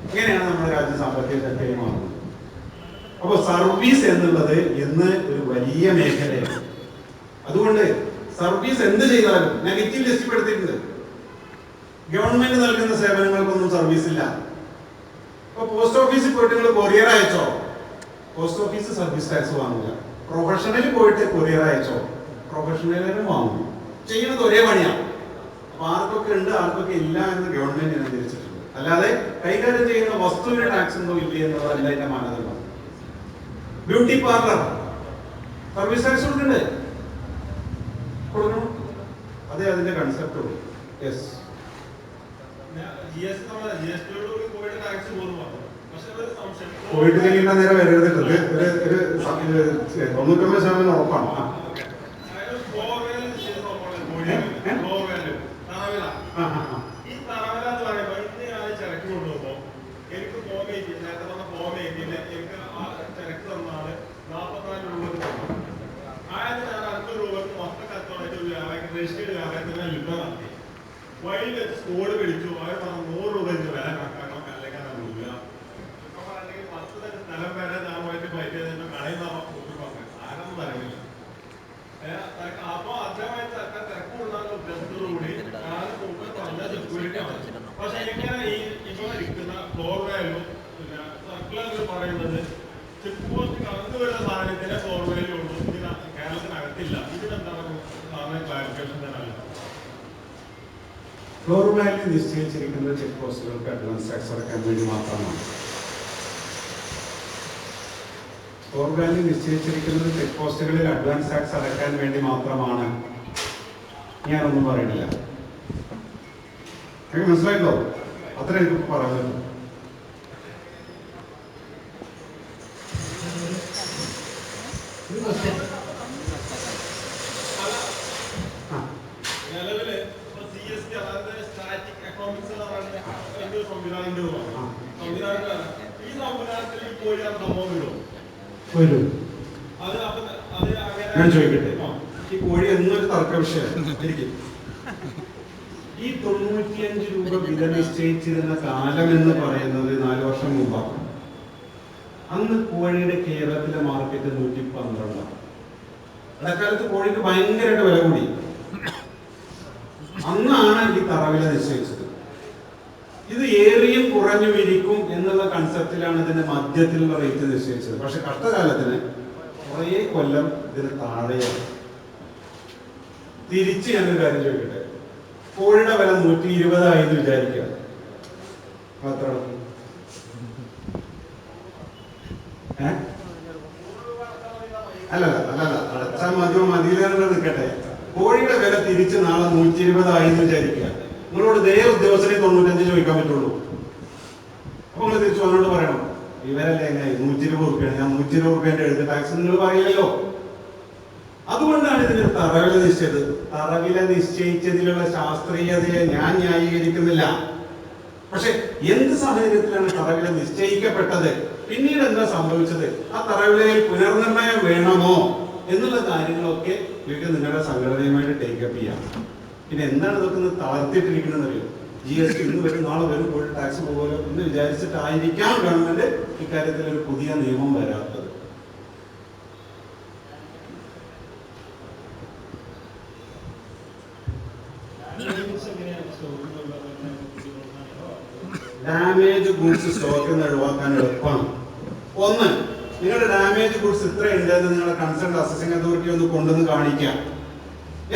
ഇങ്ങനെയാണ് നമ്മുടെ രാജ്യം സാമ്പത്തിക ശക്തിയായി മാറുന്നത്. അപ്പൊ സർവീസ് എന്നുള്ളത് ഇന്ന് ഒരു വലിയ മേഖലയാണ്. അതുകൊണ്ട് സർവീസ് എന്ത് ചെയ്താലും നെഗറ്റീവ് ലിസ്റ്റ് പെടുത്തിയിട്ടുണ്ട്. ഗവൺമെന്റ് നൽകുന്ന സേവനങ്ങൾക്കൊന്നും സർവീസ് ഇല്ല. ഇപ്പൊ പോസ്റ്റ് ഓഫീസിൽ പോയിട്ട് നിങ്ങൾ കൊറിയർ അയച്ചോ, പോസ്റ്റ് ഓഫീസ് സർവീസ് ടാക്സ് വാങ്ങില്ല. പ്രൊഫഷണലിൽ പോയിട്ട് കൊറിയർ അയച്ചോ, പ്രൊഫഷണലും വാങ്ങും. ചെയ്യുന്നത് ഒരേ പണിയാണ്. അപ്പൊ ആർക്കൊക്കെ ഉണ്ട് ആർക്കൊക്കെ ഇല്ല എന്ന് ഗവൺമെന്റ് തിരിച്ചിട്ടുണ്ട്. അല്ലാതെ കൈകാര്യം ചെയ്യുന്ന വസ്തുവിന് ടാക്സ് ഉണ്ടോ ഇല്ലേ എന്നതല്ല അതിന്റെ മാനദണ്ഡം. ബ്യൂട്ടി പാർലർ സർവീസ് ടാക്സ് കൊടുക്കണം. അതേ അതിന്റെ കൺസെപ്റ്റ് ഉള്ളൂ. യെസ്, പോയിട്ട് കഴിയുന്ന നേരം വരരുത്. ഒരു 99% ഉറപ്പാണ്. വഴി സ്കൂള് പിടിച്ചു. അവർ 100 രൂപ വില കണക്കാക്കണം. കല്ലേക്കാൻ കൊടുക്കുക. അല്ലെങ്കിൽ 10 സ്ഥലം വരെ ഞാൻ പോയിട്ട് പൈറ്റ് ചെയ്തിട്ട് കടയിൽ കൂട്ടി പറഞ്ഞു ആരൊന്നും പറയുന്നില്ല. അപ്പൊ അദ്ദേഹമായിട്ട് തിരക്കുള്ള ഉദ്ദേശത്തോടുകൂടി ഞാൻ പറഞ്ഞ സെക്യൂരിറ്റി ആണ്. പക്ഷെ എങ്ങനെ ഇപ്പൊ ഇരിക്കുന്ന ഫ്ലോർ വാല്യൂ സർക്കുലർ പറയുന്നത് ചെക്ക് പോസ്റ്റ് കടന്നു വരുന്ന സാധനത്തിന്റെ ഫ്ലോർ വാല്യൂ ഉള്ളൂ, കേരളത്തിനകത്തില്ല. ഇതിനെന്താണ് സാറിന് ക്ലാരിഫിക്കേഷൻ തരാനില്ല? ഫ്ലോർ വാല്യൂ നിശ്ചയിച്ചിരിക്കുന്നത് ചെക്ക് പോസ്റ്റുകൾക്ക് അഡ്വാൻസ് ടാക്സ് അടക്കാൻ വേണ്ടി മാത്രമാണ്. ഫ്ലോർ വാല്യൂ നിശ്ചയിച്ചിരിക്കുന്നത് ചെക്ക് പോസ്റ്റുകളിൽ അഡ്വാൻസ് ടാക്സ് അടക്കാൻ വേണ്ടി മാത്രമാണ്. ഞാനൊന്നും പറയുന്നില്ല. എനിക്ക് മനസ്സിലായില്ലോ? അത്ര എനിക്ക് പറയുന്നത്. നിലവില് CST അതായത് സ്റ്റാറ്റിക് എക്കണോമിക്സ് സംവിധാനത്തിൽ ഈ സംവിധാനത്തിൽ പോയി സംഭവം വരും. ഞാൻ ചോദിക്കട്ടെ, ഈ കോഴി എന്നൊരു തർക്ക വിഷയമാണ്. ഈ 95 രൂപ വില നിശ്ചയിച്ചിരുന്ന കാലം എന്ന് പറയുന്നത് 4 വർഷം മുമ്പാണ്. അന്ന് കോഴിയുടെ കേരളത്തിലെ മാർക്കറ്റ് 112. അക്കാലത്ത് കോഴിക്ക് ഭയങ്കരമായിട്ട് വില കൂടി. അന്നാണ് ഈ തറവില നിശ്ചയിച്ചത്. ഇത് ഏറിയും കുറഞ്ഞു ഇരിക്കും എന്നുള്ള കൺസെപ്റ്റിലാണ് ഇതിന്റെ മധ്യത്തിലുള്ള റേറ്റ് നിശ്ചയിച്ചത്. പക്ഷെ കഷ്ടകാലത്തിന് കുറേ കൊല്ലം ഇതിന് താഴെയാണ്. തിരിച്ച് ഞാനൊരു കാര്യം ചോദിക്കട്ടെ, കോഴിയുടെ വില 120 ആയെന്ന് വിചാരിക്കുക. അല്ലല്ല അടച്ചാൽ മതിയോ മതിയിലെന്ന് നിൽക്കട്ടെ. കോഴിയുടെ വില തിരിച്ച് നാളെ 120 ആയെന്ന് വിചാരിക്കുക. നിങ്ങളോട് ദേ ഉദ്യോഗസ്ഥരെ 95 ചോദിക്കാൻ പറ്റുള്ളൂ. അപ്പൊ നിങ്ങൾ തിരിച്ചു അവനോട് പറയണം, ഇവരല്ലേ എങ്ങനെ 120 രൂപയാണ്, ഞാൻ 120 രൂപേന്റെ എഴുതി ടാക്സ് നിങ്ങൾ പറയില്ലല്ലോ. അതുകൊണ്ടാണ് ഇതിന് തറവില നിശ്ചയിച്ചത്. തറവില നിശ്ചയിച്ചതിലുള്ള ശാസ്ത്രീയതയെ ഞാൻ ന്യായീകരിക്കുന്നില്ല. പക്ഷെ എന്ത് സാഹചര്യത്തിലാണ് തറവില നിശ്ചയിക്കപ്പെട്ടത്, പിന്നീട് എന്താ സംഭവിച്ചത്, ആ തറവിലയിൽ പുനർനിർണയം വേണമോ എന്നുള്ള കാര്യങ്ങളൊക്കെ നിങ്ങൾക്ക് നിങ്ങളുടെ സംഘടനയുമായിട്ട് ടേക്കപ്പ് ചെയ്യാം. പിന്നെ എന്താണ് ഇതൊക്കെ തളർത്തിയിട്ടിരിക്കുന്നത് അറിയോ? GST ഇന്ന് വരും നാളെ വരും കോഴി ടാക്സ് പോകുമല്ലോ എന്ന് വിചാരിച്ചിട്ടായിരിക്കാം ഗവൺമെന്റ് ഇക്കാര്യത്തിൽ ഒരു പുതിയ നിയമം വരാത്തത്. ഡാമേജ് ഗുഡ്സ് സ്റ്റോക്കിൽ നിന്ന് ഒഴിവാക്കാൻ എളുപ്പമാണ്. ഒന്ന്, നിങ്ങളുടെ ഡാമേജ് ഗുഡ്സ് ഇത്ര ഉണ്ടെന്ന് നിങ്ങളുടെ കൺസേൺ അസസിംഗ് അതോറിറ്റി ഒന്ന് കൊണ്ടുവന്ന് കാണിക്കാം.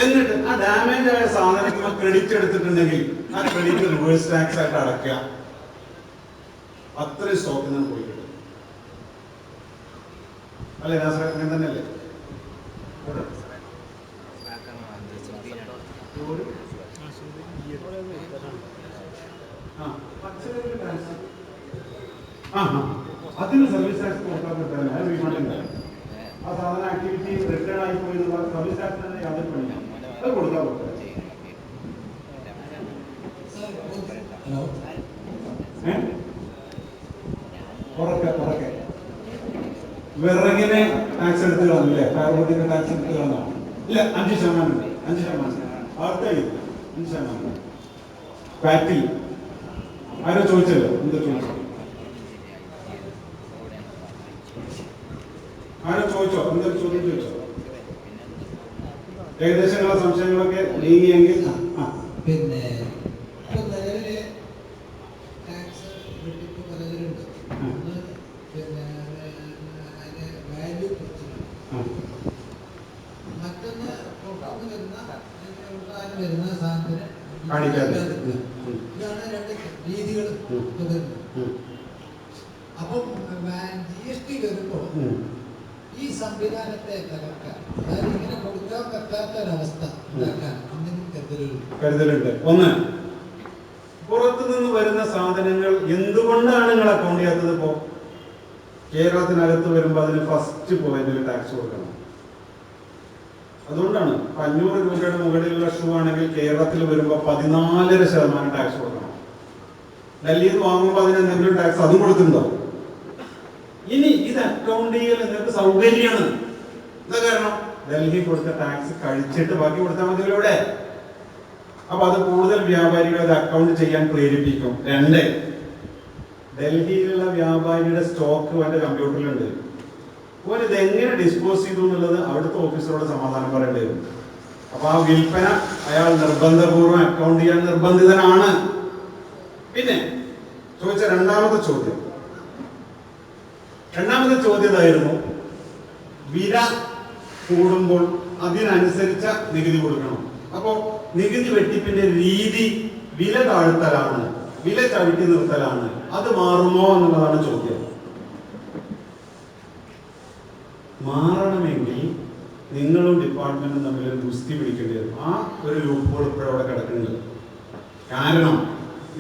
എന്നിട്ട് ആ ഡാമേജ് ആയ സാധനത്തിന് ക്രെഡിറ്റ് എടുത്തിട്ടുണ്ടെങ്കിൽ ആ ക്രെഡിറ്റ് റിവേഴ്സ് ടാക്സ് ആയിട്ട് അടയ്ക്കുക. അത്രയും സ്റ്റോക്കിൽ നിന്ന് പോയി കിട്ടും. അല്ലേ നാസർ, അങ്ങനെ തന്നെയല്ലേ? അതിന് സർവീസ് ടാക്സ് കൊടുക്കാൻ പറ്റാൻ ആ സാധന ആക്ടിവിറ്റി റിട്ടേൺ ആയി പോയി സർവീസ് ടാക്സ് തന്നെ യാതൊരു പണിയാണ്, അത് കൊടുക്കാൻ പറ്റും. ഉറക്കെ വിറകിനെ ടാക്സ് എടുത്ത് കാണുന്നില്ലേ? ഫയർവുഡിന്റെ ടാക്സ് എടുത്ത് കാണാം. ഇല്ല, 5%. 5% ആർക്കായി 5%. ഫാക്ടറി ആരോ ചോദിച്ചല്ലോ, എന്താ ചോദിച്ചോ? ആരോ ചോദിച്ചോ? എന്തൊരു ചോദ്യം ചോദിച്ചോ? ഏകദേശമുള്ള സംശയങ്ങളൊക്കെ നീങ്ങിയെങ്കിൽ പിന്നെ നിലവില് ടാക്സ് വെട്ടിപ്പ് പലതിലുണ്ട്. ഒന്ന് പിന്നെ അതിന്റെ വാല്യൂ മറ്റൊന്ന് പുറത്തുനിന്ന് വരുന്ന സാധനത്തിന് ഇതാണ് രണ്ട് രീതികൾ. അപ്പം GST വരുമ്പോൾ ഈ സംവിധാനത്തെ തകർക്കാൻ, അതായത് ഇങ്ങനെ കൊടുക്കാൻ പറ്റാത്ത ഒരവസ്ഥ ഉണ്ടാക്കാൻ എന്തെങ്കിലും കരുതലുണ്ട്. ഒന്ന്, പുറത്തുനിന്ന് വരുന്ന സാധനങ്ങൾ എന്തുകൊണ്ടാണ് നിങ്ങൾ അക്കൗണ്ട് ചെയ്യാത്തത്? ഇപ്പോ കേരളത്തിനകത്ത് വരുമ്പോൾ അതിന് ഫസ്റ്റ് പോയിന്റിൽ ടാക്സ് കൊടുക്കണം. അതുകൊണ്ടാണ് 500 രൂപയുടെ മുകളിലുള്ള ഷൂ ആണെങ്കിൽ കേരളത്തിൽ വരുമ്പോൾ 14% ടാക്സ് കൊടുക്കണം. ഡൽഹിയിൽ നിന്ന് വാങ്ങുമ്പോൾ അതിന് എന്തെങ്കിലും ടാക്സ് അതും കൊടുത്തിട്ടുണ്ടോ? ഇനി ഇത് അക്കൗണ്ട് ചെയ്യൽ നിങ്ങൾക്ക് സൗകര്യമാണ്. എന്താ കാരണം? ഡൽഹി കൊടുത്ത ടാക്സ് കഴിച്ചിട്ട് ബാക്കി കൊടുത്താൽ മതി ഇവിടെ. അപ്പൊ അത് കൂടുതൽ വ്യാപാരികളെ അത് അക്കൗണ്ട് ചെയ്യാൻ പ്രേരിപ്പിക്കും. 2, ഡൽഹിയിലുള്ള വ്യാപാരിയുടെ സ്റ്റോക്ക് അവന്റെ കമ്പ്യൂട്ടറിലുണ്ട്. ഓൻ ഇത് എങ്ങനെ ഡിസ്പോസ് ചെയ്തു എന്നുള്ളത് അവിടുത്തെ ഓഫീസറോട് സമാധാനം പറയേണ്ടി വരും. അപ്പൊ ആ വിൽപ്പന അയാൾ നിർബന്ധപൂർവ്വം അക്കൗണ്ട് ചെയ്യാൻ നിർബന്ധിതനാണ്. പിന്നെ ചോദിച്ച രണ്ടാമത്തെ ചോദ്യം ഇതായിരുന്നു, വില കൂടുമ്പോൾ അതിനനുസരിച്ച നികുതി കൊടുക്കണം. അപ്പോ നികുതി വെട്ടിപ്പിന്റെ രീതി വില താഴ്ത്തലാണ്, വില ചവിട്ടി നിർത്തലാണ്. അത് മാറുമോ എന്നുള്ളതാണ് ചോദ്യം. മാറണമെങ്കിൽ നിങ്ങളും ഡിപ്പാർട്ട്മെന്റും തമ്മിൽ ഒരു ഗുസ്തി പിടിക്കേണ്ടി വരും. ആ ഒരു ലൂപ്പോൾ ഇപ്പോഴും അവിടെ കിടക്കുന്നുണ്ട്. കാരണം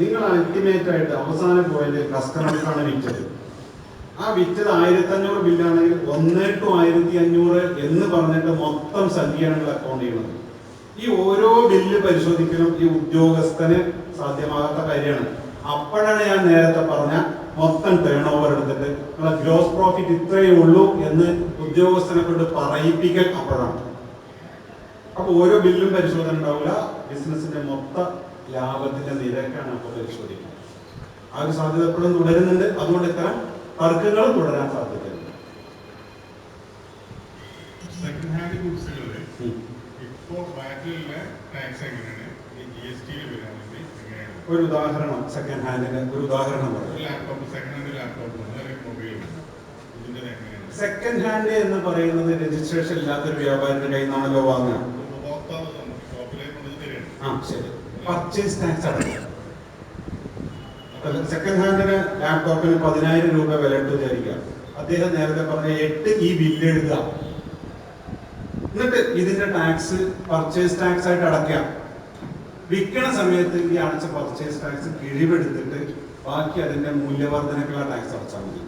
നിങ്ങൾ അൾട്ടിമേറ്റ് ആയിട്ട് അവസാന പോയിന്റ് കസ്റ്റമർക്കാണ് വിറ്റത്. ആ വിറ്റത് 1500 ബില്ലാണെങ്കിൽ 1 to 1500 എന്ന് പറഞ്ഞിട്ട് മൊത്തം സംഖ്യയാണ് അക്കൗണ്ട് ചെയ്യുന്നത്. ഈ ഓരോ ബില്ല് പരിശോധിക്കലും ഈ ഉദ്യോഗസ്ഥന് സാധ്യമാകാത്ത കാര്യമാണ്. അപ്പോഴാണ് ഞാൻ നേരത്തെ പറഞ്ഞ മൊത്തം ടേൺ ഓവർ എടുത്തിട്ട് ഗ്രോസ് പ്രോഫിറ്റ് ഇത്രയേ ഉള്ളൂ എന്ന് ഉദ്യോഗസ്ഥനെ കൊണ്ട് പറയിപ്പിക്കൽ അപ്പോഴാണ്. അപ്പൊ ഓരോ ബില്ലും പരിശോധന ഉണ്ടാവില്ല, ബിസിനസിന്റെ മൊത്ത ലാഭത്തിന്റെ നിരക്കാണ് അപ്പോൾ പരിശോധിക്കുന്നത്. ആ ഒരു സാധ്യത എപ്പോഴും തുടരുന്നുണ്ട്. അതുകൊണ്ട് ഇത്തരം തർക്കങ്ങൾ തുടരാൻ സാധ്യതയുണ്ട്. സെക്കൻഡ് ഹാൻഡ് ഗുഡ്സുകളിൽ ഇപ്പോൾ ബാറ്റിലെ ടാക്സ് എങ്ങനെയാണ്? ഈ GST വരികയാണെങ്കിൽ എങ്ങനെയാണ്? ഒരു ഉദാഹരണം, സെക്കൻഡ് ഹാൻഡിന്റെ ഒരു ഉദാഹരണം പറയാം. Laptop, second hand laptop, mobile, ഇതിന്റെ എങ്ങനെയാണ്? സെക്കൻഡ് ഹാൻഡ് എന്ന് പറയുന്നത് രജിസ്ട്രേഷൻ ഇല്ലാത്തൊരു വ്യാപാരിയുടെ കയ്യിൽ നിന്നാണല്ലോ വാങ്ങുക. ഉപഭോക്താവ് ഷോപ്പിലേക്ക് കൊണ്ടു തരികയാണ്. ശരി, പർച്ചേസ് ടാക്സ് അടയ്ക്കുക. സെക്കൻഡ് ഹാൻഡിന് ലാപ്ടോപ്പിന് 10,000 രൂപ വില ഇട്ട് വിചാരിക്കുക. അദ്ദേഹം നേരത്തെ പറഞ്ഞ 8 ഈ ബില്ല് എഴുതുക, എന്നിട്ട് ഇതിന്റെ ടാക്സ് പർച്ചേസ് ടാക്സ് ആയിട്ട് അടയ്ക്കാം. വിൽക്കണ സമയത്ത് ഈ അടച്ച പർച്ചേസ് ടാക്സ് കിഴിവെടുത്തിട്ട് ബാക്കി അതിന്റെ മൂല്യവർദ്ധനക്കുള്ള ടാക്സ് അടച്ചാൽ മതി.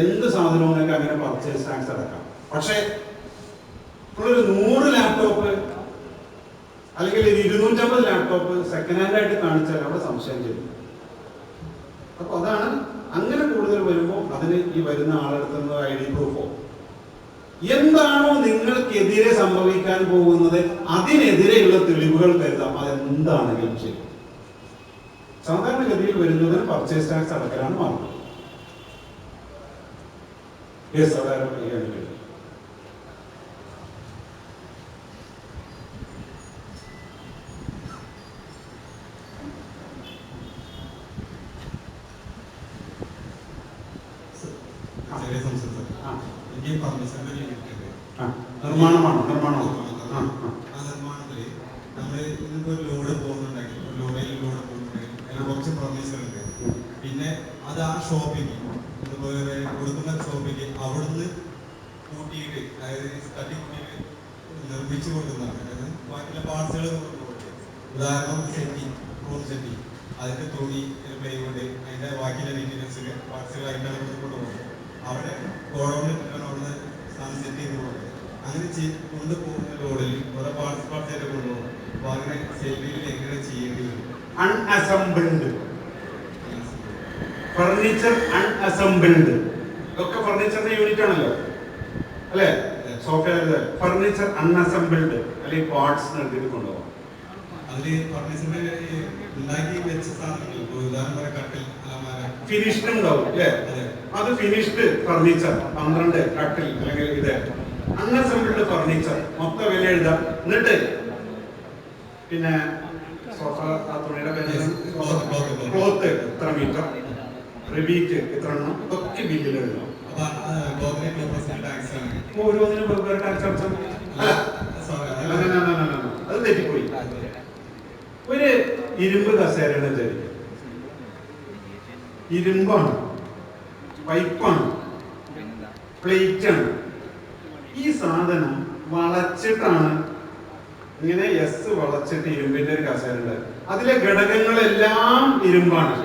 എന്ത് സാധനവും നിങ്ങൾക്ക് അങ്ങനെ പർച്ചേസ് ടാക്സ് അടക്കാം. പക്ഷേ ഒരു 100 ലാപ്ടോപ്പ് അല്ലെങ്കിൽ 250 ലാപ്ടോപ്പ് സെക്കൻഡ് ഹാൻഡ് ആയിട്ട് കാണിച്ചാൽ അവിടെ സംശയം ചെയ്യും. അപ്പൊ അതാണ്, അങ്ങനെ കൂടുതൽ വരുമ്പോൾ അതിന് ഈ വരുന്ന ആളെടുത്തുന്ന ID പ്രൂഫോ എന്താണോ നിങ്ങൾക്കെതിരെ സംഭവിക്കാൻ പോകുന്നത് അതിനെതിരെയുള്ള തെളിവുകൾ കരുതാം. അതെന്താണെങ്കിലും ശരി. സാധാരണഗതിയിൽ വരുന്നതിന് പർച്ചേസ് ടാക്സ് അടക്കലാണ് മാറുന്നത്. എനിക്ക് ഫർണിച്ചറിന്റെ ഒരു യൂണിറ്റ് ഉണ്ട്. നിർമ്മാണമാണ്. ആ നിർമ്മാണത്തില് നമ്മള് ഇതിപ്പോ ഒരു ലോഡ് പോകുന്നുണ്ടെങ്കിൽ ലോഡ് പോകുന്നുണ്ടെങ്കിൽ അതിൽ കുറച്ച് ഫർണിച്ചർ ഉണ്ട്. പിന്നെ അത് ആ ഷോപ്പിക്ക് കൊടുക്കുന്ന ഷോപ്പിക്ക് അവിടുന്ന് കൂട്ടിയിട്ട്, അതായത് തട്ടി കൂട്ടിയിട്ട് നിർമ്മിച്ചു കൊടുക്കുന്നതാണ്. അതായത് ബാക്കിയുള്ള പാർട്സുകൾ കൊണ്ടുപോയിട്ട്, ഉദാഹരണം സെറ്റി, റൂം സെറ്റി, അതിന്റെ തുണി, പ്ലൈവുഡ്, അതിന്റെ ബാക്കിയുള്ള മെയിൻ്റെനൻസ് പാർട്സുകളായിട്ടാണ് കൊണ്ടുപോകുന്നത്. അവിടെ ഗോഡൗണിൽ അവിടുന്ന് സാധനം സെറ്റ് ചെയ്ത് പോകുന്നത്. അങ്ങനെ കൊണ്ടുപോകുന്ന ലോഡിൽ ഓരോ പാർട്സായിട്ട് കൊണ്ടുപോകും. അപ്പൊ അങ്ങനെ സെല്ലിൽ എങ്ങനെ ചെയ്യേണ്ടി വരും? അൺഅസംബിൾഡ് ഫർണിച്ചർ, അൺഅസംബിൾഡ് ഇതൊക്കെ ഫർണിച്ചറിന്റെ യൂണിറ്റ് ആണല്ലോ അല്ലേ? സോഫ ഫർണിച്ചർ അൺഅസംബിൾഡ് അല്ലെങ്കിൽ പാർട്സ് എടുത്തിട്ട് കൊണ്ടുപോകാം. അതില് ഫർണിച്ചറിന്റെ ഉണ്ടാക്കി വെച്ച സാധനങ്ങൾ, ഉദാഹരണം കട്ടിൽ, അലമാര, ഫിനിഷ്ഡ് ഉണ്ടാവും അല്ലേ? അത് ഫിനിഷ്ഡ് ഫർണിച്ചർ 12 കട്ടിൽ അല്ലെങ്കിൽ ഇത്. അൺഅസംബിൾഡ് ഫർണിച്ചർ മൊത്തം വില എഴുതാം. എന്നിട്ട് പിന്നെ സോഫ, ആ തുണിയുടെ ക്ലോത്ത് എത്ര മീറ്റർ, റിവീറ്റ് എത്ര എണ്ണം, ഇതൊക്കെ ബില്ലിൽ എഴുതാം. ഓരോന്നിനും വെവ്വേറെ ടാക്സ് അടച്ചാൽ അത് തെറ്റിപ്പോയി. ഒരു ഇരുമ്പ് കസേരയാണ് വിചാരിക്കുക. ഇരുമ്പാണ്, പൈപ്പാണ്, പ്ലേറ്റാണ്. ഈ സാധനം വളച്ചിട്ടാണ്, ഇങ്ങനെ എസ് വളച്ചിട്ട് ഇരുമ്പിന്റെ ഒരു കസേര ഉണ്ട്. അതിലെ ഘടകങ്ങളെല്ലാം ഇരുമ്പാണ്.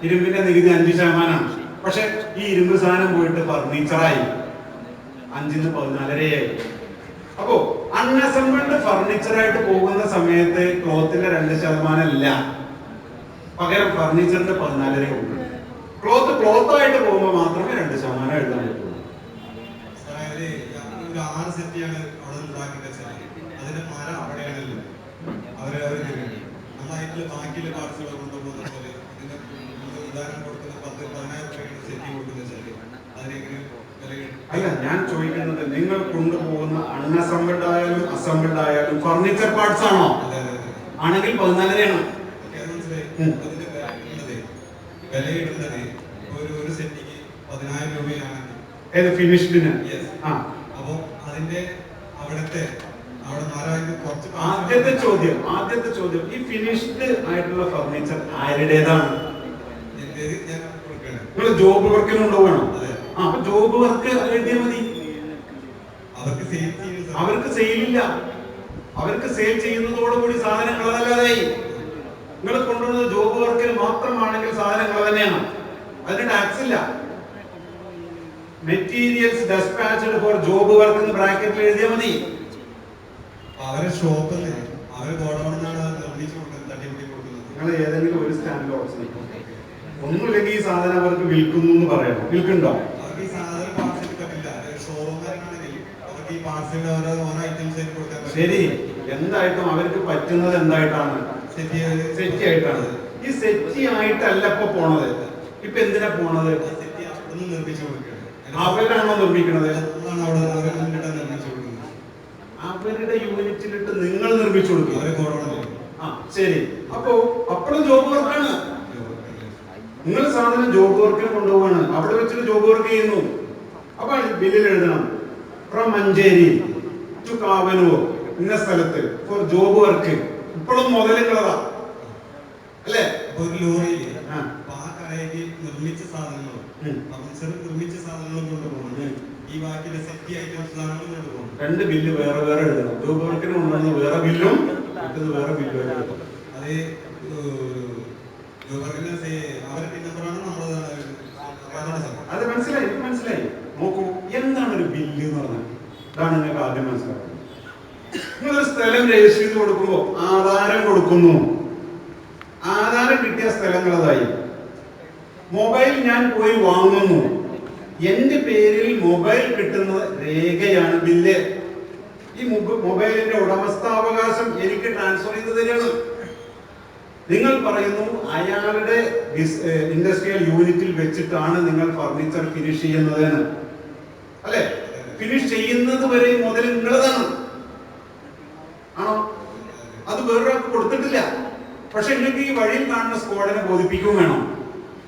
ഇരുമ്പിന്റെ നികുതി 5%. പക്ഷെ ഈ ഇരുമ്പ് സാധനം പോയിട്ട് ഫർണിച്ചറായി 5-ന് 14.5 അപ്പോ അൺഅസംബിൾഡ് ഫർണിച്ചറായിട്ട് പോകുന്ന സമയത്ത് ക്ലോത്തിന്റെ 2% ഇല്ല, പകരം ഫർണിച്ചറിന്റെ 14 ഉണ്ട്. ക്ലോത്ത് ആയിട്ട് പോകുമ്പോൾ മാത്രമേ 2% എഴുതാൻ പറ്റുള്ളൂ. ആറ് സെറ്റിയാണ് അവിടെ ഉണ്ടാക്കുന്നത്. അതിന്റെ മരം അവിടെയാണല്ലോ നമ്മളായിട്ടുള്ള ബാക്കിയുള്ള പാർട്സുകൾ കൊണ്ടുപോകുന്ന പോലെ ഇതിന്റെ ഉദാഹരണം കൊടുക്കുന്ന 10-15 രൂപയുടെ സെറ്റി കൊടുക്കുന്ന അതിനെങ്ങനെ? അല്ല, ഞാൻ ചോദിക്കുന്നത് നിങ്ങൾ കൊണ്ടുപോകുന്ന അൺഅസംബിൾഡ് ആയാലും അസംബിൾഡ് ആയാലും ഫർണിച്ചർ പാർട്സ് ആണോ? ആണെങ്കിൽ 14 വിലയിടുന്നത് ഒരു സെറ്റിക്ക് 10,000 രൂപയാണ്. ഏത് ഫിനിഷ്ഡിന്? അപ്പൊ അതിന്റെ അവിടെ കുറച്ച് ആദ്യത്തെ ചോദ്യം ഈ ഫിനിഷ്ഡ് ആയിട്ടുള്ള ഫർണിച്ചർ ആരുടേതാണ്? നിങ്ങൾ ജോബ് വർക്കിന് കൊണ്ടുപോകണം. അപ്പൊ ജോബ് വർക്ക് എഴുതിയാൽ മതി. അവർക്ക് സെയിലില്ല. അവർക്ക് സെയിൽ ചെയ്യുന്നതോടുകൂടി സാധനങ്ങൾ അതല്ലാതായി. നിങ്ങൾ കൊണ്ടുവന്നത് ജോബ് വർക്കിന് മാത്രമാണെങ്കിൽ സാധനങ്ങൾ തന്നെയാണ്, അതിന് ടാക്സ് ഇല്ല. മെറ്റീരിയൽസ് ഡെസ്പാച്ച്ഡ് ഫോർ ജോബ് വർക്ക് എന്ന് ബ്രാക്കറ്റിൽ എഴുതിയാൽ മതി. അവരെ ഷോപ്പിൽ അവരെ ഗോഡൗണിലാണ് നിർമ്മിച്ചു കൊടുക്കുന്നത്, തട്ടിമുട്ടി കൊടുക്കുന്നത്. നിങ്ങൾ ഏതെങ്കിലും ഒരു സ്റ്റാൻഡിൽ ഉറച്ചു നിൽക്കും. ഒന്നുമില്ലെങ്കിൽ ഈ സാധനം അവർക്ക് വിൽക്കുന്നു എന്ന് പറയണം. വിൽക്കുന്നുണ്ടോ? അവർക്ക് ഈ സാധനം പാർസൽ പറ്റില്ല. ഷോറൂമിലാണെങ്കിൽ അവർക്ക് ഈ പാർസൽ ഓരോ ഐറ്റംസ് കൊടുക്കാൻ. ശരി, എന്തായിട്ടും അവർക്ക് പറ്റുന്നത് എന്തായിട്ടാണ്? സെറ്റി ആയിട്ടാണ്. ഈ സെറ്റി ആയിട്ടല്ല ഇപ്പൊ പോണത്. ഇപ്പൊ എന്തിനാ പോണത്? നിർമ്മിച്ചു കൊടുക്കുക. അവരാണോ നിർമ്മിക്കുന്നത്? നിർമ്മിച്ചു കൊടുക്കുന്നത്. അവരുടെ യൂണിറ്റിലിട്ട് നിങ്ങൾ നിർമ്മിച്ചു കൊടുക്കും. അവരെ ഗോഡൗണിൽ. ശരി, അപ്പോ അപ്പോഴും ജോബ് വർക്കാണ്. നിങ്ങൾ സാധനം ജോബ് വർക്കിന് കൊണ്ടുപോവാണ്, അവിടെ വെച്ചിട്ട് ജോബ് വർക്ക് ചെയ്യുന്നു. അപ്പൊ ബില്ലിൽ എഴുതണം ഫ്രം മഞ്ചേരി ടു കാവനൂർ ഇന്ന സ്ഥലത്ത് ഫോർ ജോബ് വർക്ക്. ഇപ്പോഴും മുതലുള്ളതാ അല്ലേ? ഒരു ലോറിയിൽ ആ കടയിലേക്ക് നിർമ്മിച്ച സാധനങ്ങളും നിർമ്മിച്ച സാധനങ്ങളും കൊണ്ടുപോകുന്നു. ഈ ബാക്കിയുള്ള സെറ്റി ഐറ്റംസ് സാധനങ്ങളും കൊണ്ടുപോകുന്നു. 2 ബില്ല് വേറെ വേറെ എഴുതണം. ജോബ് വർക്കിന് കൊണ്ടുവന്നത് വേറെ ബില്ലും മറ്റത് വേറെ ബില്ലും എഴുതണം. അത് അത് മനസ്സിലായി. നോക്കൂ, എന്താണ് ഒരു ബില്ല് എന്ന് പറഞ്ഞാൽ? ഇതാണ് നിങ്ങൾക്ക് ആദ്യം മനസ്സിലാക്കുന്നത്. നിങ്ങളൊരു സ്ഥലം രജിസ്റ്റർ ചെയ്ത് കൊടുക്കുമ്പോൾ ആധാരം കൊടുക്കുന്നു. ആധാരം കിട്ടിയ സ്ഥലങ്ങളതായി. മൊബൈൽ ഞാൻ പോയി വാങ്ങുന്നു. എന്റെ പേരിൽ മൊബൈൽ കിട്ടുന്ന രേഖയാണ് ബില്ല്. ഈ മൊബൈലിന്റെ ഉടമസ്ഥാവകാശം എനിക്ക് ട്രാൻസ്ഫർ ചെയ്ത് തരികയാണ്. നിങ്ങൾ പറയുന്നു അയാളുടെ ഇൻഡസ്ട്രിയൽ യൂണിറ്റിൽ വെച്ചിട്ടാണ് നിങ്ങൾ ഫർണിച്ചർ ഫിനിഷ് ചെയ്യുന്നത് അല്ലെ? ഫിനിഷ് ചെയ്യുന്നത് വരെ മുതൽ നിങ്ങളതാണ് ആണോ? അത് വേറൊരാൾക്ക് കൊടുത്തിട്ടില്ല. പക്ഷെ നിങ്ങൾക്ക് ഈ വഴിയിൽ കാണുന്ന സ്ക്വാഡിനെ ബോധിപ്പിക്കുകയും വേണം.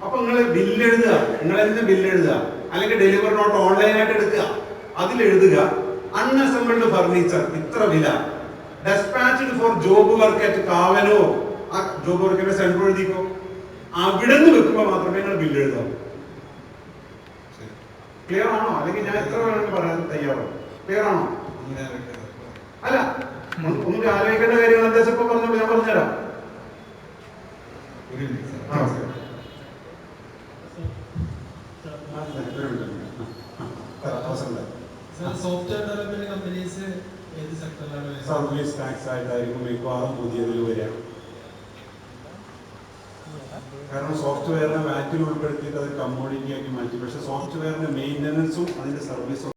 അപ്പൊ നിങ്ങൾ ബില്ല് എഴുതുക, നിങ്ങൾ തന്നെ ബില്ല് എഴുതുക, അല്ലെങ്കിൽ ഡെലിവറി നോട്ട് ഓൺലൈനായിട്ട് എടുക്കുക. അതിലെഴുതുക അൺഅസംബിൾഡ് ഫർണിച്ചർ ഇത്ര വില, despatched for job work at Kavanur. ആ ജോബ് വർക്കിന്റെ സെന്റർ എഴുതിക്കോ. അവിടെ നിന്ന് വെക്കുമ്പോൾ മാത്രമേ നിങ്ങൾ ബില്ല് എഴുതാവൂ. ക്ലിയർ ആണോ? അല്ലെങ്കിൽ ഞാൻ എത്ര വേണമെങ്കിൽ പറയാൻ തയ്യാറോ? ക്ലിയർ ആണോ? അല്ല, ഒന്നും ആലോചിക്കേണ്ട കാര്യങ്ങൾ എന്താ ഇപ്പൊ പറഞ്ഞോളൂ, ഞാൻ പറഞ്ഞുതരാം. സോഫ്റ്റ്വെയർ ഡെവലപ്മെന്റ് കമ്പനീസ് ഏത് സെക്ടറിലാണ്? സർവീസ് ടാക്സ് ആയിട്ടായിരിക്കും മിക്കവാറും പുതിയതിൽ വരിക. കാരണം സോഫ്റ്റ്വെയറിനെ വാറ്റിൽ ഉൾപ്പെടുത്തിയിട്ട് അത് കമ്മോഡിറ്റി ആക്കി മാറ്റി. പക്ഷെ സോഫ്റ്റ്വെയറിന്റെ മെയിൻ്റനൻസും അതിന്റെ സർവീസും